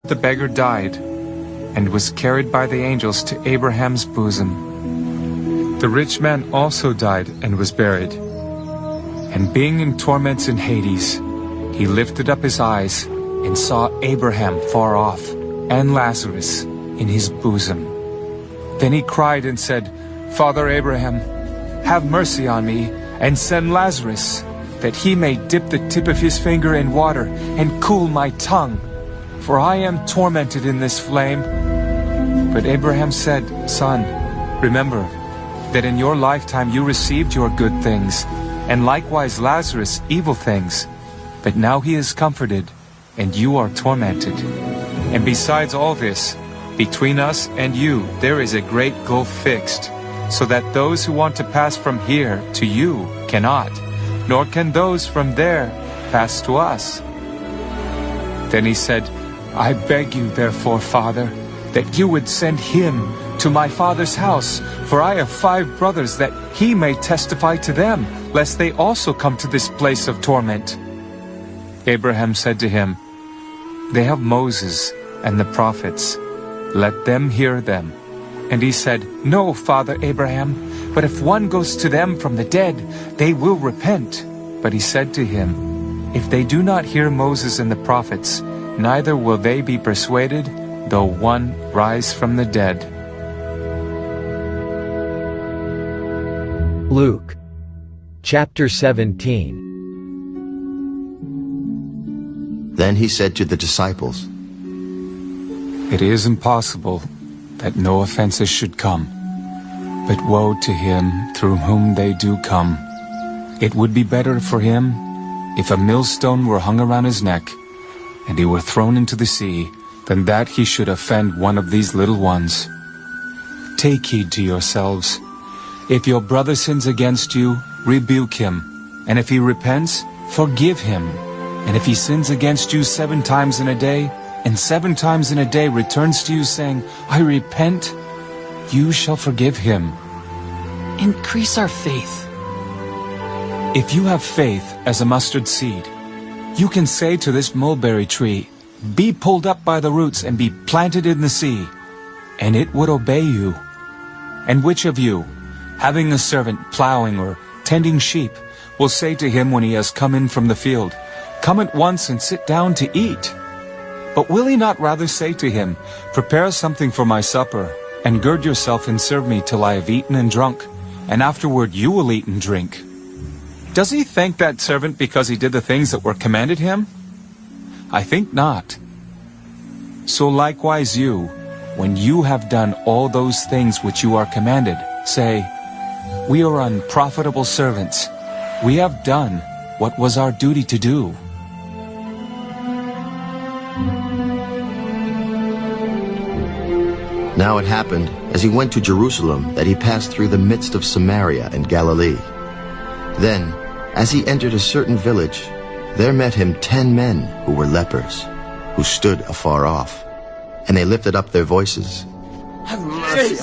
The beggar died, and was carried by the angels to Abraham's bosom. The rich man also died and was buried. And being in torments in Hades, he lifted up his eyes and saw Abraham far off, and Lazarus in his bosom. Then he cried and said, Father Abraham, have mercy on me, and send Lazarus, that he may dip the tip of his finger in water and cool my tongue, for I am tormented in this flame. But Abraham said, Son, remember that in your lifetime you received your good things, and likewise Lazarus evil things. But now he is comforted, and you are tormented. And besides all this, between us and you there is a great gulf fixed, so that those who want to pass from here to you cannot, nor can those from there pass to us. Then he said, I beg you, therefore, Father, that you would send him to my father's house, for I have 5 brothers, that he may testify to them, lest they also come to this place of torment. Abraham said to him, They have Moses and the prophets. Let them hear them. And he said, No, Father Abraham, but if one goes to them from the dead, they will repent. But he said to him, If they do not hear Moses and the prophets, neither will they be persuaded, though one rise from the dead. Luke chapter 17. Then he said to the disciples, It is impossible that no offenses should come, but woe to him through whom they do come. It would be better for him if a millstone were hung around his neck, and he were thrown into the sea, than that he should offend one of these little ones. Take heed to yourselves. If your brother sins against you, rebuke him, and if he repents, forgive him. And if he sins against you 7 times in a day, and 7 times in a day returns to you saying, I repent, you shall forgive him. Increase our faith. If you have faith as a mustard seed, you can say to this mulberry tree, Be pulled up by the roots and be planted in the sea, and it would obey you. And which of you, having a servant plowing or tending sheep, will say to him when he has come in from the field, Come at once and sit down to eat? But will he not rather say to him, Prepare something for my supper, and gird yourself and serve me till I have eaten and drunk, and afterward you will eat and drink? Does he thank that servant because he did the things that were commanded him? I think not. So likewise you, when you have done all those things which you are commanded, say, We are unprofitable servants. We have done what was our duty to do. Now it happened, as he went to Jerusalem, that he passed through the midst of Samaria and Galilee. Then, as he entered a certain village, there met him 10 men who were lepers, who stood afar off. And they lifted up their voices, Have mercy